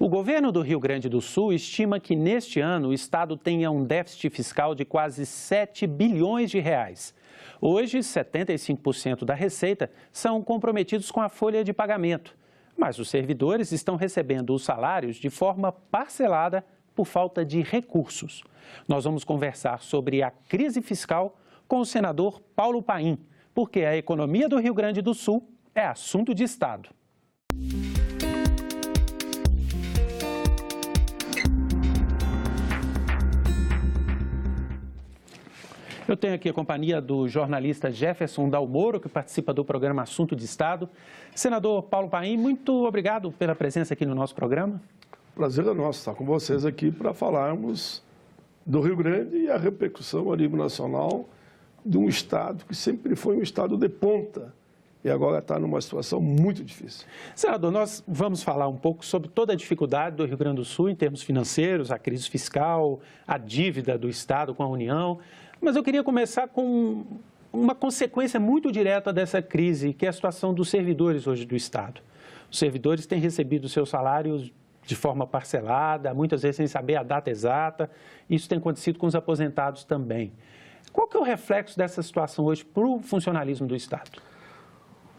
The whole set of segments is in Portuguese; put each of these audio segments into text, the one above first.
O governo do Rio Grande do Sul estima que neste ano o estado tenha um déficit fiscal de quase 7 bilhões de reais. Hoje, 75% da receita são comprometidos com a folha de pagamento, mas os servidores estão recebendo os salários de forma parcelada por falta de recursos. Nós vamos conversar sobre a crise fiscal com o senador Paulo Paim, porque a economia do Rio Grande do Sul é assunto de estado. Eu tenho aqui a companhia do jornalista Jefferson Dalmoro, que participa do programa Assunto de Estado. Senador Paulo Paim, muito obrigado pela presença aqui no nosso programa. Prazer é nosso estar com vocês aqui para falarmos do Rio Grande e a repercussão a nível nacional de um estado que sempre foi um estado de ponta e agora está numa situação muito difícil. Senador, nós vamos falar um pouco sobre toda a dificuldade do Rio Grande do Sul em termos financeiros, a crise fiscal, a dívida do estado com a União. Mas eu queria começar com uma consequência muito direta dessa crise, que é a situação dos servidores hoje do estado. Os servidores têm recebido seus salários de forma parcelada, muitas vezes sem saber a data exata. Isso tem acontecido com os aposentados também. Qual que é o reflexo dessa situação hoje para o funcionalismo do estado?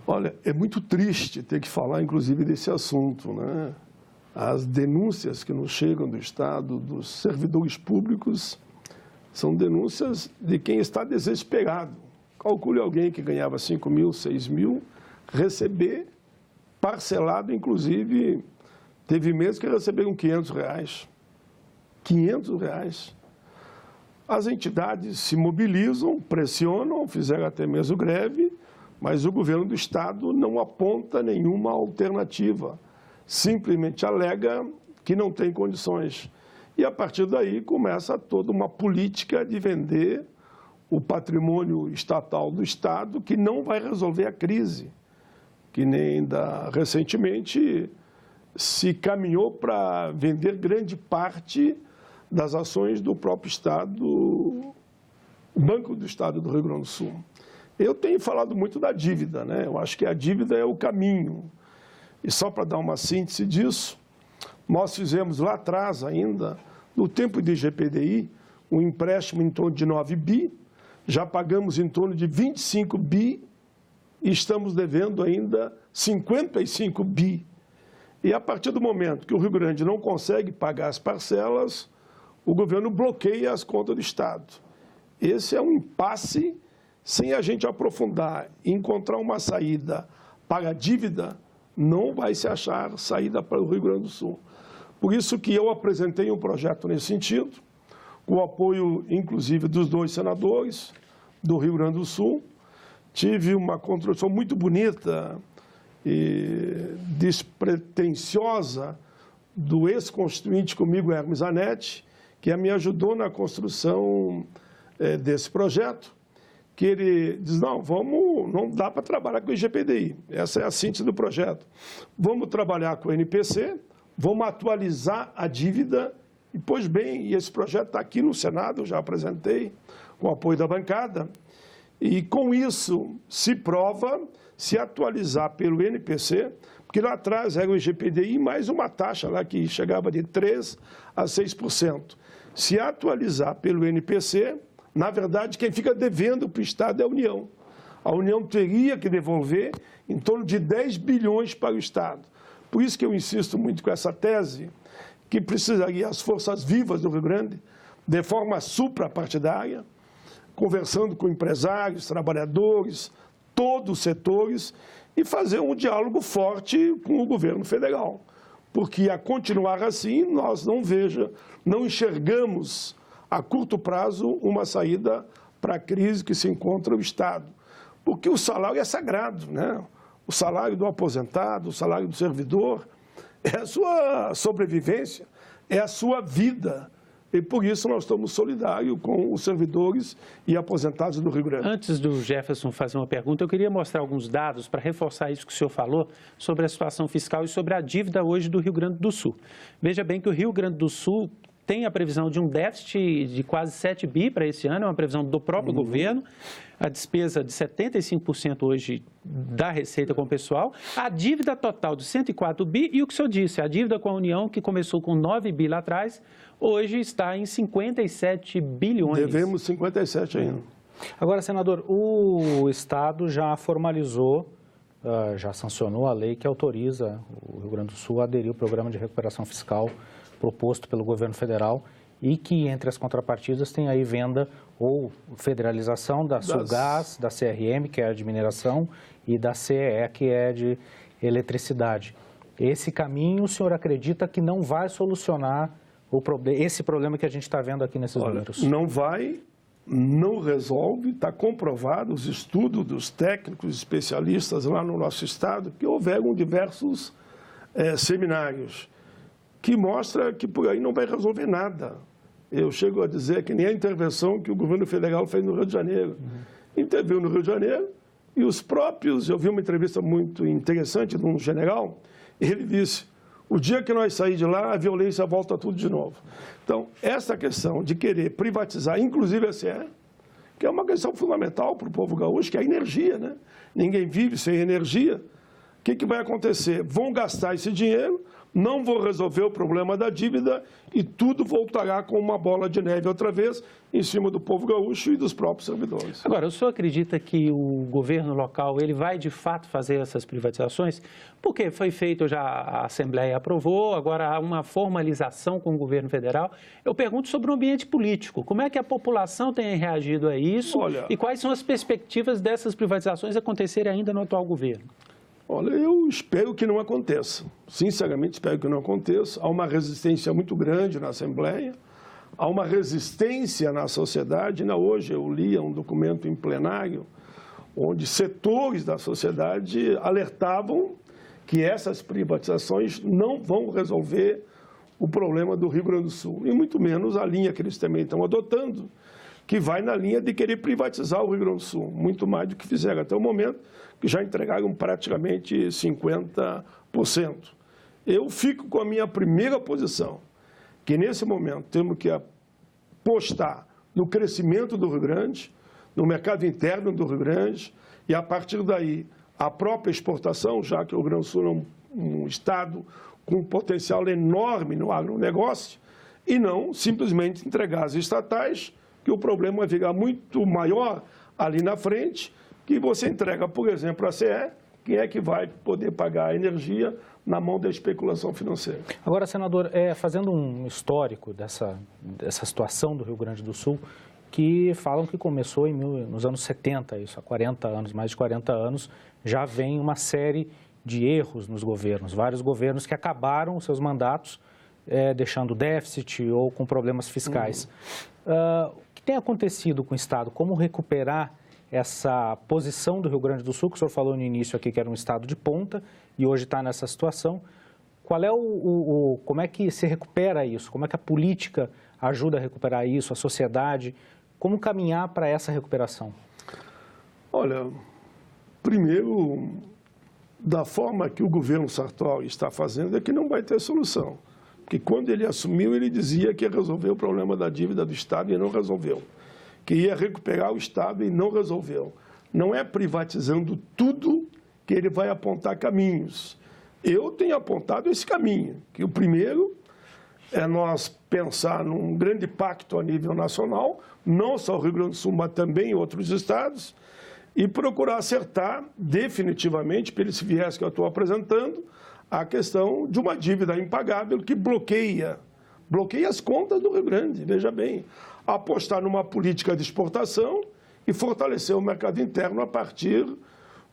Olha, é muito triste ter que falar, inclusive, desse assunto, né? As denúncias que nos chegam do estado, dos servidores públicos, são denúncias de quem está desesperado. Calcule alguém que ganhava 5 mil, 6 mil, receber parcelado, inclusive, teve meses que receberam R$500. R$500. As entidades se mobilizam, pressionam, fizeram até mesmo greve, mas o governo do estado não aponta nenhuma alternativa. Simplesmente alega que não tem condições. E, a partir daí, começa toda uma política de vender o patrimônio estatal do estado, que não vai resolver a crise, que nem recentemente se caminhou para vender grande parte das ações do próprio estado, o Banco do Estado do Rio Grande do Sul. Eu tenho falado muito da dívida, né? Eu acho que a dívida é o caminho. E só para dar uma síntese disso, nós fizemos lá atrás ainda, no tempo de GPDI, um empréstimo em torno de 9 bi, já pagamos em torno de 25 bi e estamos devendo ainda 55 bi. E a partir do momento que o Rio Grande não consegue pagar as parcelas, o governo bloqueia as contas do estado. Esse é um impasse, sem a gente aprofundar e encontrar uma saída para a dívida, não vai se achar saída para o Rio Grande do Sul. Por isso que eu apresentei um projeto nesse sentido, com o apoio, inclusive, dos 2 senadores do Rio Grande do Sul. Tive uma construção muito bonita e despretensiosa do ex-constituinte comigo, Hermes Zanetti, que me ajudou na construção desse projeto, que ele diz, não dá para trabalhar com o IGPDI, essa é a síntese do projeto. Vamos trabalhar com o NPC, vamos atualizar a dívida, e pois bem, esse projeto está aqui no Senado, eu já apresentei, com o apoio da bancada, e com isso se prova, se atualizar pelo NPC, porque lá atrás era o IGPDI mais uma taxa lá que chegava de 3% a 6%. Se atualizar pelo NPC, na verdade, quem fica devendo para o Estado é a União. A União teria que devolver em torno de 10 bilhões para o Estado. Por isso que eu insisto muito com essa tese, que precisaria as forças vivas do Rio Grande, de forma suprapartidária, conversando com empresários, trabalhadores, todos os setores, e fazer um diálogo forte com o governo federal. Porque, a continuar assim, nós não enxergamos a curto prazo uma saída para a crise que se encontra o Estado. Porque o salário é sagrado, né? O salário do aposentado, o salário do servidor, é a sua sobrevivência, é a sua vida. E por isso nós estamos solidários com os servidores e aposentados do Rio Grande. Antes do Jefferson fazer uma pergunta, eu queria mostrar alguns dados para reforçar isso que o senhor falou sobre a situação fiscal e sobre a dívida hoje do Rio Grande do Sul. Veja bem que o Rio Grande do Sul tem a previsão de um déficit de quase 7 bi para esse ano, é uma previsão do próprio governo, a despesa de 75% hoje da receita com o pessoal, a dívida total de 104 bi e o que o senhor disse, a dívida com a União, que começou com 9 bi lá atrás, hoje está em 57 bilhões. Devemos 57 ainda. Agora, senador, o Estado já formalizou, já sancionou a lei que autoriza o Rio Grande do Sul a aderir ao programa de recuperação fiscal proposto pelo governo federal e que, entre as contrapartidas, tem aí venda ou federalização da Sulgás, da CRM, que é de mineração, e da CEE, que é de eletricidade. Esse caminho, o senhor acredita que não vai solucionar esse problema que a gente está vendo aqui nesses números? Não vai, não resolve, está comprovado, os estudos dos técnicos especialistas lá no nosso estado, que houveram diversos seminários, que mostra que por aí não vai resolver nada. Eu chego a dizer que nem a intervenção que o governo federal fez no Rio de Janeiro. Interviu no Rio de Janeiro e os próprios, eu vi uma entrevista muito interessante de um general, ele disse, o dia que nós sair de lá, a violência volta tudo de novo. Então, essa questão de querer privatizar, inclusive a CE, que é uma questão fundamental para o povo gaúcho, que é a energia, né? Ninguém vive sem energia. O que vai acontecer? Vão gastar esse dinheiro, não vão resolver o problema da dívida e tudo voltará com uma bola de neve outra vez em cima do povo gaúcho e dos próprios servidores. Agora, o senhor acredita que o governo local ele vai de fato fazer essas privatizações? Porque foi feito já, a Assembleia aprovou, agora há uma formalização com o governo federal. Eu pergunto sobre o ambiente político. Como é que a população tem reagido a isso? E quais são as perspectivas dessas privatizações acontecerem ainda no atual governo? Olha, eu espero que não aconteça. Sinceramente, espero que não aconteça. Há uma resistência muito grande na Assembleia, há uma resistência na sociedade. Ainda hoje eu li um documento em plenário, onde setores da sociedade alertavam que essas privatizações não vão resolver o problema do Rio Grande do Sul, e muito menos a linha que eles também estão adotando, que vai na linha de querer privatizar o Rio Grande do Sul, muito mais do que fizeram até o momento, que já entregaram praticamente 50%. Eu fico com a minha primeira posição, que nesse momento temos que apostar no crescimento do Rio Grande, no mercado interno do Rio Grande, e a partir daí a própria exportação, já que o Rio Grande do Sul é um estado com um potencial enorme no agronegócio, e não simplesmente entregar as estatais, que o problema vai ficar muito maior ali na frente, que você entrega, por exemplo, a CE, quem é que vai poder pagar a energia na mão da especulação financeira? Agora, senador, fazendo um histórico dessa situação do Rio Grande do Sul, que falam que começou nos anos 70, isso há 40 anos, mais de 40 anos, já vem uma série de erros nos governos, vários governos que acabaram os seus mandatos deixando déficit ou com problemas fiscais. O que tem acontecido com o Estado? Como recuperar essa posição do Rio Grande do Sul, que o senhor falou no início aqui que era um estado de ponta e hoje está nessa situação? Qual é como é que se recupera isso? Como é que a política ajuda a recuperar isso, a sociedade? Como caminhar para essa recuperação? Olha, primeiro, da forma que o governo Sartori está fazendo, é que não vai ter solução. Porque quando ele assumiu, ele dizia que ia resolver o problema da dívida do Estado e não resolveu. Que ia recuperar o Estado e não resolveu. Não é privatizando tudo que ele vai apontar caminhos. Eu tenho apontado esse caminho, que o primeiro é nós pensar num grande pacto a nível nacional, não só o Rio Grande do Sul, mas também em outros estados, e procurar acertar definitivamente, pelo esse viés que eu estou apresentando, a questão de uma dívida impagável que bloqueia as contas do Rio Grande, veja bem. Apostar numa política de exportação e fortalecer o mercado interno a partir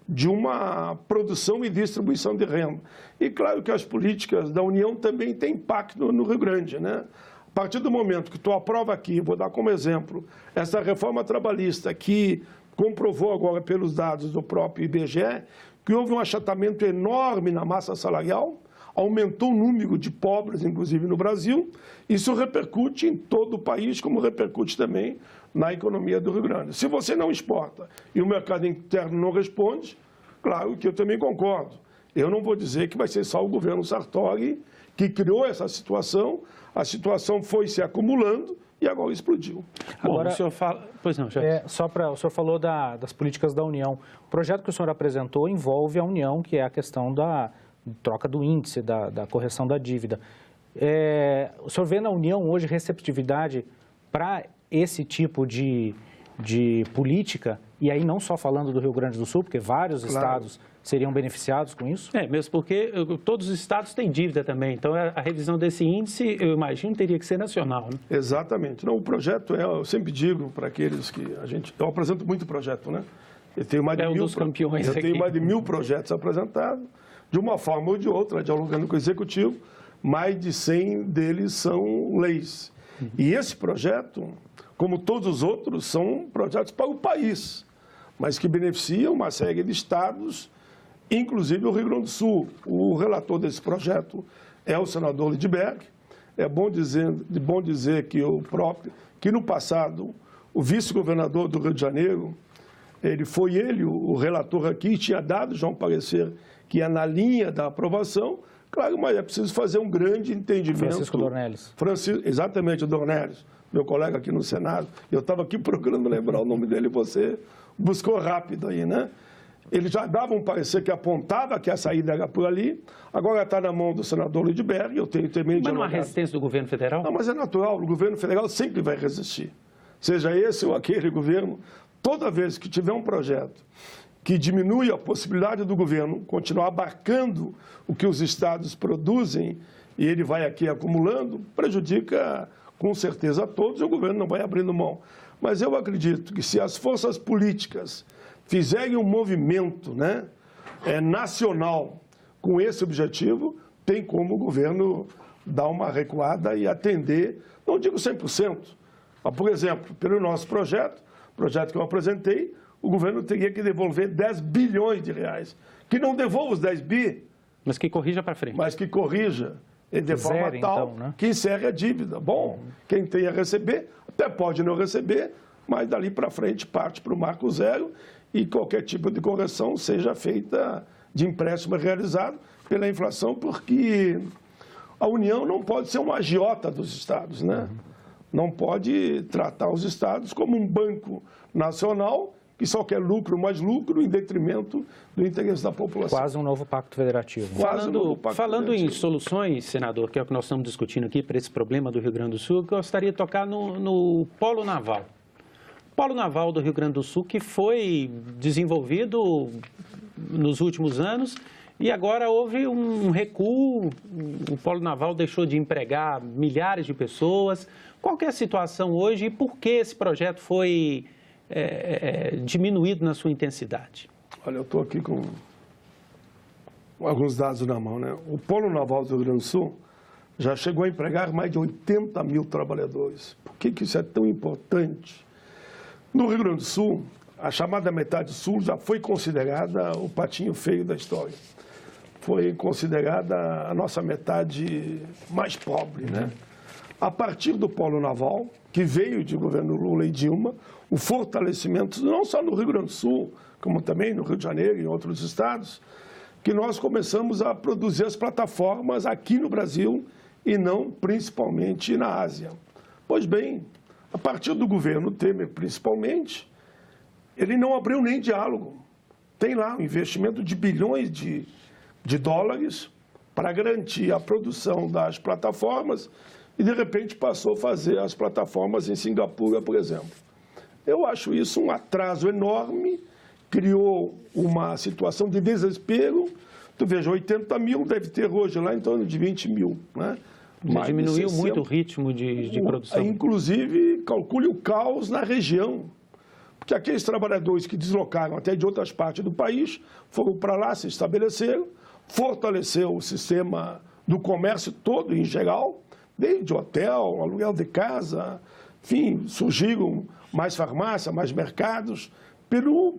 de uma produção e distribuição de renda. E claro que as políticas da União também têm impacto no Rio Grande, né? A partir do momento que tu aprova aqui, vou dar como exemplo, essa reforma trabalhista que comprovou agora pelos dados do próprio IBGE que houve um achatamento enorme na massa salarial, aumentou o número de pobres, inclusive no Brasil, isso repercute em todo o país, como repercute também na economia do Rio Grande. Se você não exporta e o mercado interno não responde, claro que eu também concordo. Eu não vou dizer que vai ser só o governo Sartori que criou essa situação, a situação foi se acumulando e agora explodiu. Agora, o senhor fala... Pois não, já. O senhor falou das políticas da União. O projeto que o senhor apresentou envolve a União, que é a questão da troca do índice, da correção da dívida. O senhor vê na União hoje receptividade para esse tipo de política, e aí não só falando do Rio Grande do Sul, porque vários estados seriam beneficiados com isso? Mesmo porque todos os estados têm dívida também, então a revisão desse índice, eu imagino, teria que ser nacional, né? Exatamente. Não, o projeto eu sempre digo para aqueles que eu apresento muito projeto, né? Eu tenho mais de tenho mais de 1000 projetos apresentados, de uma forma ou de outra, dialogando com o Executivo, mais de 100 deles são leis. E esse projeto, como todos os outros, são projetos para o país, mas que beneficiam uma série de estados, inclusive o Rio Grande do Sul. O relator desse projeto é o senador Lindbergh. É bom dizer que no passado, o vice-governador do Rio de Janeiro, foi o relator aqui, tinha dado já um parecer que é na linha da aprovação. Claro, mas é preciso fazer um grande entendimento. Francisco Dornelles. Exatamente, o Dornelles, meu colega aqui no Senado. Eu estava aqui procurando lembrar o nome dele e você buscou rápido aí, né? Ele já dava um parecer que apontava que a saída era por ali, agora está na mão do senador Lindbergh, eu tenho também... Mas não há resistência do governo federal? Não, mas é natural, o governo federal sempre vai resistir. Seja esse ou aquele governo, toda vez que tiver um projeto que diminui a possibilidade do governo continuar abarcando o que os estados produzem, e ele vai aqui acumulando, prejudica com certeza a todos, e o governo não vai abrindo mão. Mas eu acredito que se as forças políticas fizerem um movimento, né, nacional com esse objetivo, tem como o governo dar uma recuada e atender, não digo 100%, mas, por exemplo, pelo nosso projeto que eu apresentei, o governo teria que devolver 10 bilhões de reais. Que não devolva os 10 bi. Mas que corrija para frente. Mas que corrija de forma tal então, né? Que encerre a dívida. Bom, quem tem a receber, até pode não receber, mas dali para frente parte para o marco zero e qualquer tipo de correção seja feita de empréstimo realizado pela inflação, porque a União não pode ser uma agiota dos estados, né? Não pode tratar os estados como um banco nacional que só quer lucro, mais lucro, em detrimento do interesse da população. Quase um novo pacto federativo. Falando em soluções, senador, que é o que nós estamos discutindo aqui para esse problema do Rio Grande do Sul, eu gostaria de tocar no Polo Naval. Polo Naval do Rio Grande do Sul, que foi desenvolvido nos últimos anos e agora houve um recuo, o Polo Naval deixou de empregar milhares de pessoas. Qual que é a situação hoje e por que esse projeto foi diminuído na sua intensidade? Olha, eu estou aqui com alguns dados na mão, né? O Polo Naval do Rio Grande do Sul já chegou a empregar mais de 80 mil trabalhadores. Por que isso é tão importante? No Rio Grande do Sul, a chamada metade sul já foi considerada o patinho feio da história. Foi considerada a nossa metade mais pobre, né? A partir do Polo Naval, que veio de governo Lula e Dilma, o fortalecimento, não só no Rio Grande do Sul, como também no Rio de Janeiro e em outros estados, que nós começamos a produzir as plataformas aqui no Brasil e não principalmente na Ásia. Pois bem, a partir do governo Temer, principalmente, ele não abriu nem diálogo. Tem lá um investimento de bilhões de dólares para garantir a produção das plataformas e, de repente, passou a fazer as plataformas em Singapura, por exemplo. Eu acho isso um atraso enorme, criou uma situação de desespero. Tu veja, 80 mil deve ter hoje lá em torno de 20 mil, né? Mas diminuiu muito o ritmo de produção. Inclusive, calcule o caos na região. Porque aqueles trabalhadores que deslocaram até de outras partes do país foram para lá, se estabeleceram, fortaleceu o sistema do comércio todo em geral, desde hotel, aluguel de casa, enfim, surgiram mais farmácias, mais mercados,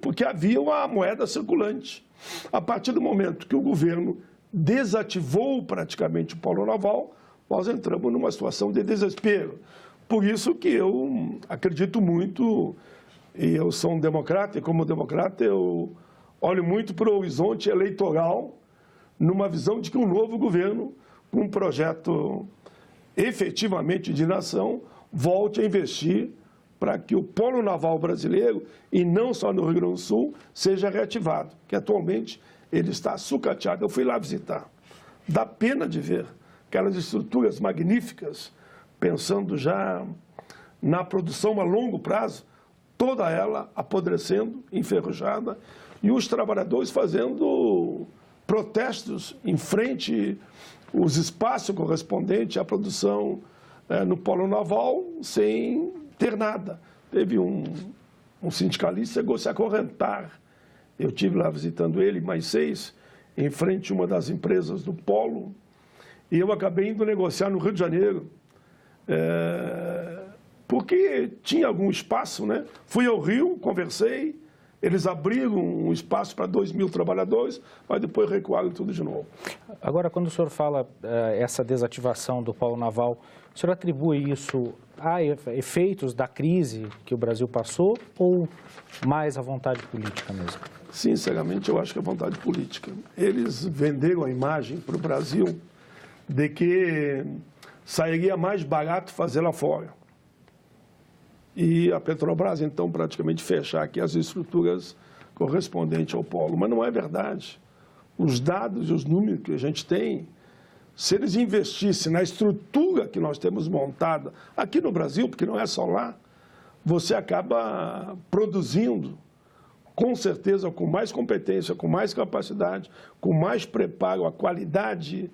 porque havia uma moeda circulante. A partir do momento que o governo desativou praticamente o Polo Naval, nós entramos numa situação de desespero. Por isso que eu acredito muito, e eu sou um democrata, e como democrata eu olho muito para o horizonte eleitoral, numa visão de que um novo governo com um projeto efetivamente de nação, volte a investir para que o polo naval brasileiro, e não só no Rio Grande do Sul, seja reativado, que atualmente ele está sucateado. Eu fui lá visitar. Dá pena de ver aquelas estruturas magníficas, pensando já na produção a longo prazo, toda ela apodrecendo, enferrujada, e os trabalhadores fazendo protestos em frente aos espaços correspondentes à produção no polo naval, sem ter nada. Teve um sindicalista que chegou a se acorrentar. Eu estive lá visitando ele, mais 6, em frente a uma das empresas do polo, e eu acabei indo negociar no Rio de Janeiro, porque tinha algum espaço, né? Fui ao Rio, conversei, eles abriram um espaço para 2.000 trabalhadores, mas depois recuaram tudo de novo. Agora, quando o senhor fala essa desativação do polo naval, o senhor atribui isso a efeitos da crise que o Brasil passou ou mais à vontade política mesmo? Sinceramente, eu acho que é vontade política. Eles venderam a imagem para o Brasil de que sairia mais barato fazer lá fora. E a Petrobras, então, praticamente fechar aqui as estruturas correspondentes ao polo. Mas não é verdade. Os dados e os números que a gente tem, se eles investissem na estrutura que nós temos montada aqui no Brasil, porque não é só lá, você acaba produzindo, com certeza, com mais competência, com mais capacidade, com mais preparo, a qualidade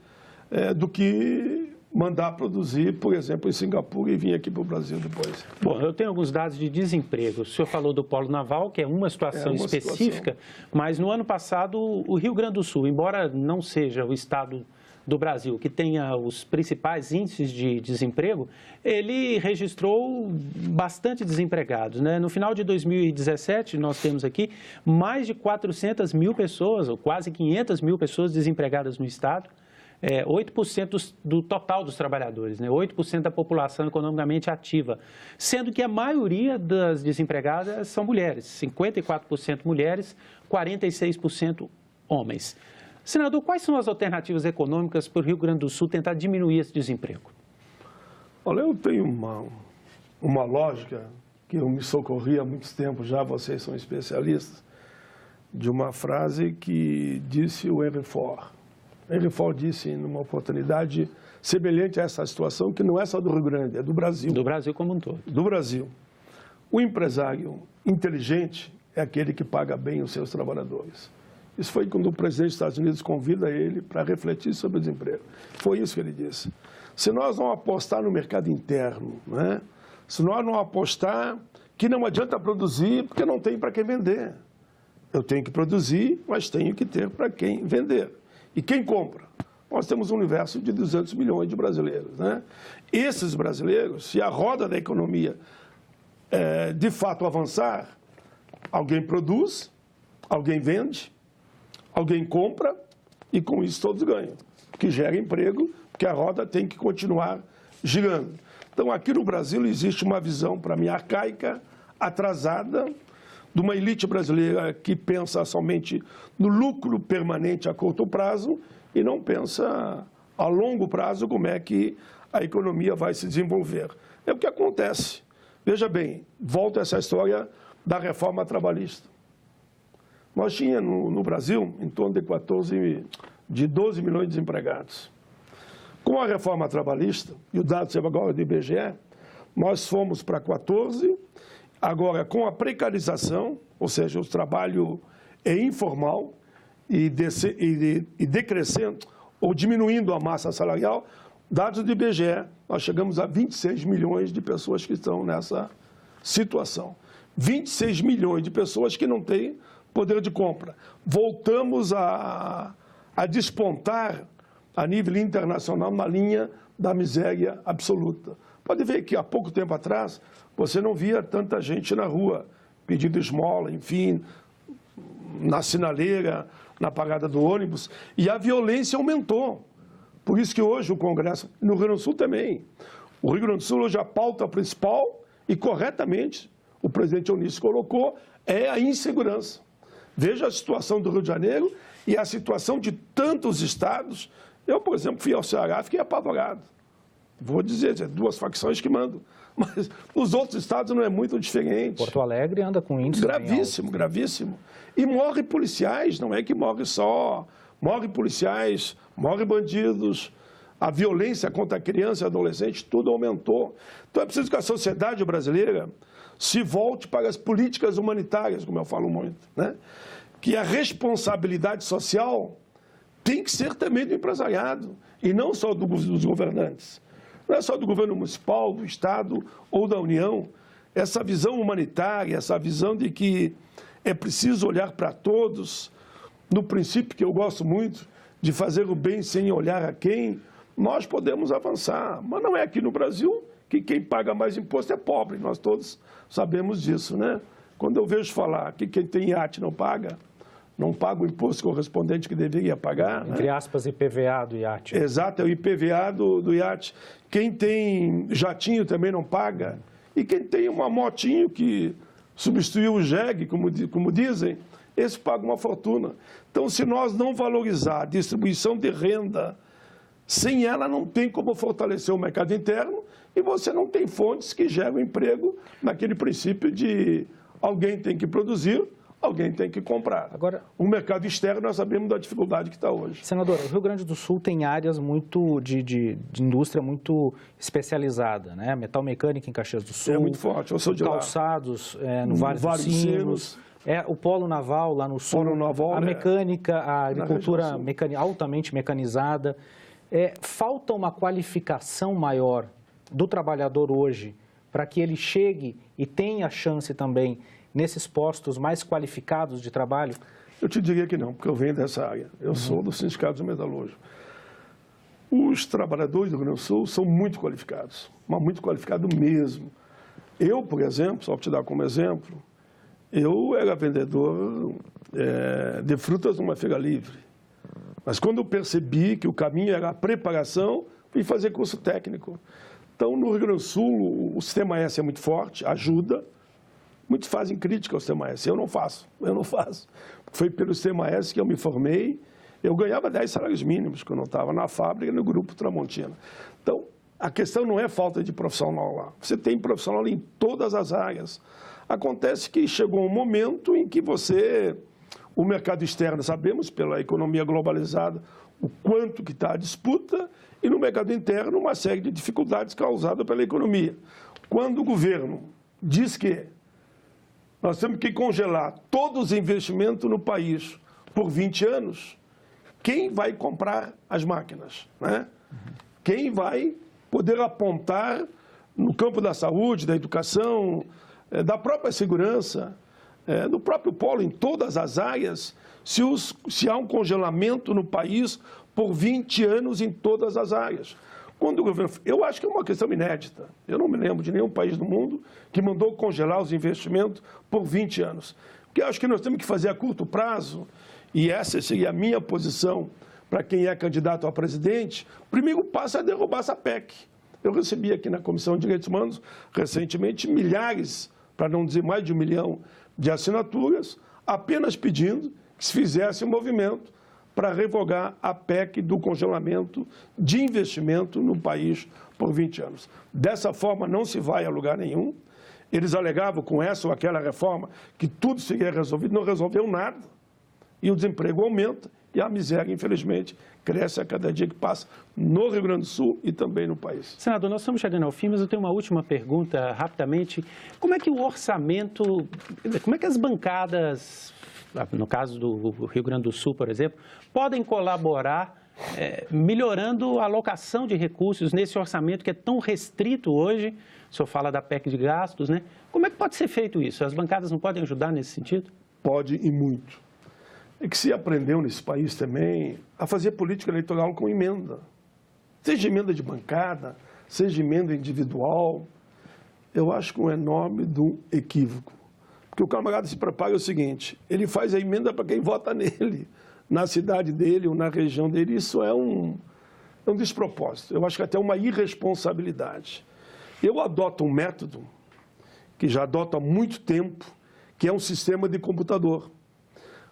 do que mandar produzir, por exemplo, em Singapura e vir aqui para o Brasil depois. Bom, eu tenho alguns dados de desemprego. O senhor falou do polo naval, que é uma situação específica, mas no ano passado o Rio Grande do Sul, embora não seja o estado do Brasil que tenha os principais índices de desemprego, ele registrou bastante desempregados, né? No final de 2017, nós temos aqui mais de 400 mil pessoas, ou quase 500 mil pessoas desempregadas no estado. 8% do total dos trabalhadores, né? 8% da população economicamente ativa, sendo que a maioria das desempregadas são mulheres, 54% mulheres, 46% homens. Senador, quais são as alternativas econômicas para o Rio Grande do Sul tentar diminuir esse desemprego? Olha, eu tenho uma lógica que eu me socorri há muito tempo já, vocês são especialistas, de uma frase que disse o Henry Ford. Henry Ford disse, numa oportunidade semelhante a essa situação, que não é só do Rio Grande, é do Brasil. Do Brasil como um todo. Do Brasil. O empresário inteligente é aquele que paga bem os seus trabalhadores. Isso foi quando o presidente dos Estados Unidos convida ele para refletir sobre o desemprego. Foi isso que ele disse. Se nós não apostar no mercado interno, né? Se nós não apostar que não adianta produzir porque não tem para quem vender. Eu tenho que produzir, mas tenho que ter para quem vender. E quem compra? Nós temos um universo de 200 milhões de brasileiros, né? Esses brasileiros, se a roda da economia de fato avançar, alguém produz, alguém vende, alguém compra e com isso todos ganham, que gera emprego, porque a roda tem que continuar girando. Então aqui no Brasil existe uma visão, para mim, arcaica, atrasada, de uma elite brasileira que pensa somente no lucro permanente a curto prazo e não pensa a longo prazo como é que a economia vai se desenvolver. É o que acontece. Veja bem, volta essa história da reforma trabalhista. Nós tínhamos no Brasil em torno de 12 milhões de desempregados. Com a reforma trabalhista, e o dado saiu agora do IBGE, nós fomos para 14. Agora, com a precarização, ou seja, o trabalho é informal e decrescendo ou diminuindo a massa salarial, dados do IBGE, nós chegamos a 26 milhões de pessoas que estão nessa situação. 26 milhões de pessoas que não têm poder de compra. Voltamos a despontar a nível internacional na linha da miséria absoluta. Pode ver que há pouco tempo atrás você não via tanta gente na rua pedindo esmola, enfim, na sinaleira, na parada do ônibus, e a violência aumentou. Por isso que hoje o Congresso, no Rio Grande do Sul também, o Rio Grande do Sul hoje a pauta principal, e corretamente o presidente Eunício colocou, é a insegurança. Veja a situação do Rio de Janeiro e a situação de tantos estados Eu, por exemplo, fui ao Ceará, fiquei apavorado. Vou dizer, duas facções que mandam. Mas nos outros estados não é muito diferente. Porto Alegre anda com índice gravíssimo, gravíssimo. E morre policiais, não é que morre só. Morre policiais, morre bandidos. A violência contra a criança e adolescente, tudo aumentou. Então é preciso que a sociedade brasileira se volte para as políticas humanitárias, como eu falo muito, né? Que a responsabilidade social tem que ser também do empresariado, e não só dos governantes. Não é só do governo municipal, do Estado ou da União. Essa visão humanitária, essa visão de que é preciso olhar para todos, no princípio que eu gosto muito, de fazer o bem sem olhar a quem, nós podemos avançar. Mas não é aqui no Brasil que quem paga mais imposto é pobre, nós todos sabemos disso, né? Quando eu vejo falar que quem tem iate não paga o imposto correspondente que deveria pagar. Entre aspas, IPVA do iate. Exato, é o IPVA do iate. Quem tem jatinho também não paga. E quem tem uma motinho que substituiu o jegue, como dizem, esse paga uma fortuna. Então, se nós não valorizar a distribuição de renda, sem ela não tem como fortalecer o mercado interno e você não tem fontes que geram emprego naquele princípio de alguém tem que produzir, alguém tem que comprar. Agora, o mercado externo, nós sabemos da dificuldade que está hoje. Senador, o Rio Grande do Sul tem áreas muito de indústria muito especializada, né? Metal mecânica em Caxias do Sul. É muito forte, eu sou de lá. Calçados no Vale dos Sinos. O polo naval lá no sul. Polo naval, a mecânica, a agricultura altamente mecanizada. Falta uma qualificação maior do trabalhador hoje para que ele chegue e tenha chance também nesses postos mais qualificados de trabalho? Eu te diria que não, porque eu venho dessa área. Eu sou do Sindicato Metalúrgico. Os trabalhadores do Rio Grande do Sul são muito qualificados, mas muito qualificados mesmo. Eu, por exemplo, só para te dar como exemplo, eu era vendedor de frutas numa feira livre. Mas quando eu percebi que o caminho era a preparação, fui fazer curso técnico. Então, no Rio Grande do Sul, o Sistema S é muito forte, ajuda. Muitos fazem crítica ao Sistema S. Eu não faço. Foi pelo Sistema S que eu me formei. Eu ganhava 10 salários mínimos quando eu estava na fábrica, no Grupo Tramontina. Então, a questão não é falta de profissional lá. Você tem profissional em todas as áreas. Acontece que chegou um momento em que o mercado externo, sabemos pela economia globalizada, o quanto que está a disputa, e no mercado interno uma série de dificuldades causadas pela economia. Quando o governo diz que nós temos que congelar todos os investimentos no país por 20 anos, quem vai comprar as máquinas, né? Quem vai poder apontar no campo da saúde, da educação, da própria segurança, do próprio polo, em todas as áreas, se há um congelamento no país por 20 anos em todas as áreas. Quando o governo... Eu acho que é uma questão inédita. Eu não me lembro de nenhum país do mundo que mandou congelar os investimentos por 20 anos. Porque eu acho que nós temos que fazer a curto prazo, e essa seria a minha posição para quem é candidato a presidente, primeiro passo é derrubar essa PEC. Eu recebi aqui na Comissão de Direitos Humanos, recentemente, milhares, para não dizer mais de 1 milhão, de assinaturas, apenas pedindo que se fizesse um movimento para revogar a PEC do congelamento de investimento no país por 20 anos. Dessa forma, não se vai a lugar nenhum. Eles alegavam com essa ou aquela reforma que tudo seria resolvido, não resolveu nada. E o desemprego aumenta e a miséria, infelizmente, cresce a cada dia que passa no Rio Grande do Sul e também no país. Senador, nós estamos chegando ao fim, mas eu tenho uma última pergunta, rapidamente. Como é que o orçamento, como é que as bancadas, no caso do Rio Grande do Sul, por exemplo, podem colaborar melhorando a alocação de recursos nesse orçamento que é tão restrito hoje? O senhor fala da PEC de gastos, né? Como é que pode ser feito isso? As bancadas não podem ajudar nesse sentido? Pode e muito. É que se aprendeu nesse país também a fazer política eleitoral com emenda. Seja emenda de bancada, seja emenda individual. Eu acho que é um enorme do equívoco. Porque o camarada se prepara o seguinte, ele faz a emenda para quem vota nele, na cidade dele ou na região dele. Isso é um despropósito. Eu acho que até uma irresponsabilidade. Eu adoto um método que já adoto há muito tempo, que é um sistema de computador.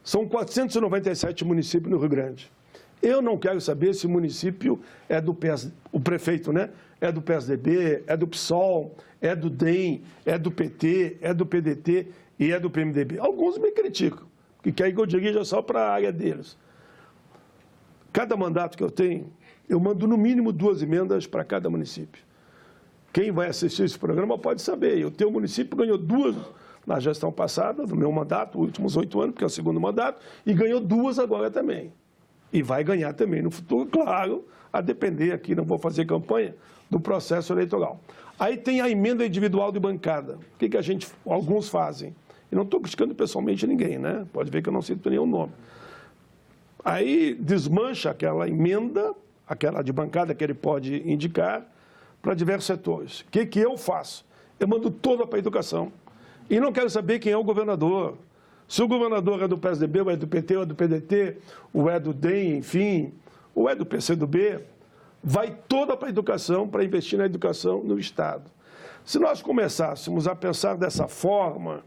São 497 municípios no Rio Grande. Eu não quero saber se o município é do o prefeito, né? É do PSDB, é do PSOL, é do DEM, é do PT, é do PDT e é do PMDB. Alguns me criticam, que querem que eu dirija só para a área deles. Cada mandato que eu tenho, eu mando no mínimo 2 emendas para cada município. Quem vai assistir esse programa pode saber. O teu município ganhou 2 na gestão passada, no meu mandato, os últimos 8 anos, porque é o segundo mandato, e ganhou 2 agora também. E vai ganhar também no futuro, claro, a depender aqui, não vou fazer campanha, do processo eleitoral. Aí tem a emenda individual de bancada. O que alguns fazem? Eu não estou criticando pessoalmente ninguém, né? Pode ver que eu não cito nenhum nome. Aí desmancha aquela emenda, aquela de bancada que ele pode indicar, para diversos setores. O que eu faço? Eu mando toda para a educação. E não quero saber quem é o governador. Se o governador é do PSDB, ou é do PT, ou é do PDT, ou é do DEM, enfim, ou é do PCdoB, vai toda para a educação, para investir na educação no Estado. Se nós começássemos a pensar dessa forma,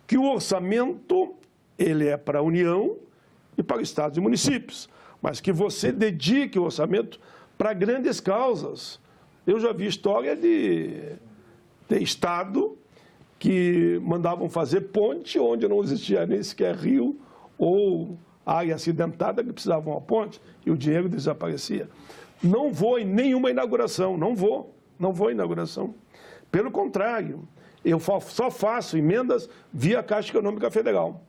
que o orçamento ele é para a União e para estados e municípios, mas que você dedique o orçamento para grandes causas. Eu já vi história de estado que mandavam fazer ponte onde não existia nem sequer rio ou área acidentada que precisavam uma ponte e o dinheiro desaparecia. Não vou em nenhuma inauguração, não vou à inauguração. Pelo contrário, eu só faço emendas via Caixa Econômica Federal.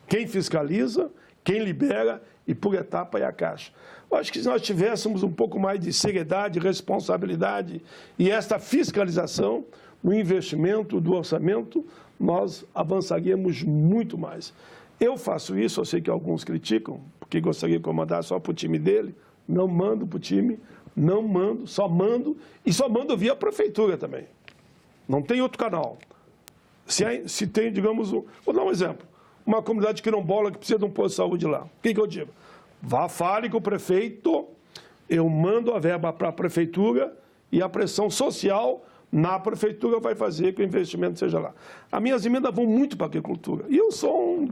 Quem fiscaliza, quem libera e por etapa é a Caixa. Eu acho que se nós tivéssemos um pouco mais de seriedade, responsabilidade e esta fiscalização no investimento do orçamento, nós avançaríamos muito mais. Eu faço isso, eu sei que alguns criticam, porque gostaria que eu mandasse só para o time dele, não mando para o time, não mando, e só mando via prefeitura também. Não tem outro canal. Se tem, digamos, vou dar um exemplo, uma comunidade quilombola que precisa de um posto de saúde lá, o que eu digo? Vá, fale com o prefeito, eu mando a verba para a prefeitura e a pressão social na prefeitura vai fazer que o investimento seja lá. As minhas emendas vão muito para a agricultura. E eu sou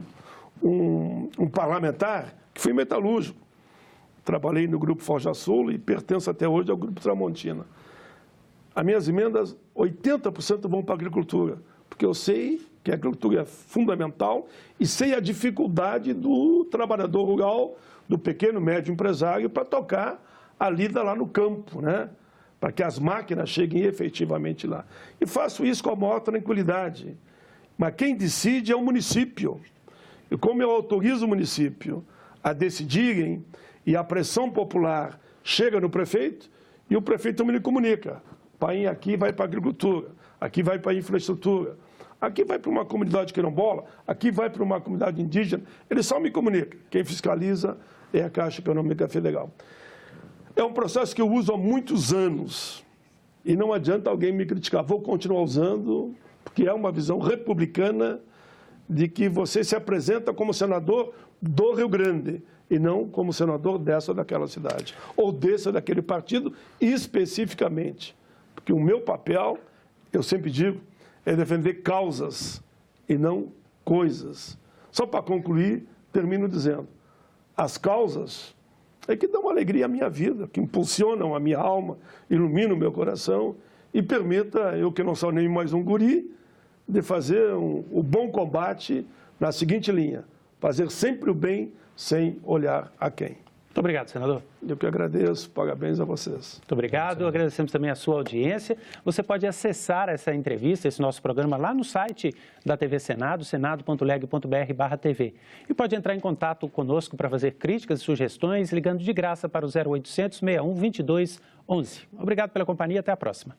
um parlamentar que fui metalúrgico. Trabalhei no Grupo Forja Sul e pertenço até hoje ao Grupo Tramontina. As minhas emendas, 80% vão para a agricultura, porque eu sei que a agricultura é fundamental e sei a dificuldade do trabalhador rural, do pequeno, médio empresário, para tocar a lida lá no campo, né? Para que as máquinas cheguem efetivamente lá. E faço isso com a maior tranquilidade. Mas quem decide é o município. E como eu autorizo o município a decidirem e a pressão popular chega no prefeito e o prefeito me comunica. Pai, aqui vai para a agricultura, aqui vai para a infraestrutura, aqui vai para uma comunidade quilombola, aqui vai para uma comunidade indígena. Ele só me comunica. Quem fiscaliza é a Caixa Econômica Federal. É um processo que eu uso há muitos anos e não adianta alguém me criticar. Vou continuar usando, porque é uma visão republicana de que você se apresenta como senador do Rio Grande e não como senador dessa ou daquela cidade, ou desse ou daquele partido especificamente. Porque o meu papel, eu sempre digo, é defender causas e não coisas. Só para concluir, termino dizendo, as causas é que dão alegria à minha vida, que impulsionam a minha alma, iluminam o meu coração e permita, eu que não sou nem mais um guri, de fazer o bom combate na seguinte linha, fazer sempre o bem sem olhar a quem. Muito obrigado, senador. Eu que agradeço, parabéns a vocês. Muito obrigado, agradecemos também a sua audiência. Você pode acessar essa entrevista, esse nosso programa, lá no site da TV Senado, senado.leg.br/TV. E pode entrar em contato conosco para fazer críticas e sugestões, ligando de graça para o 0800 61 22 11. Obrigado pela companhia, até a próxima.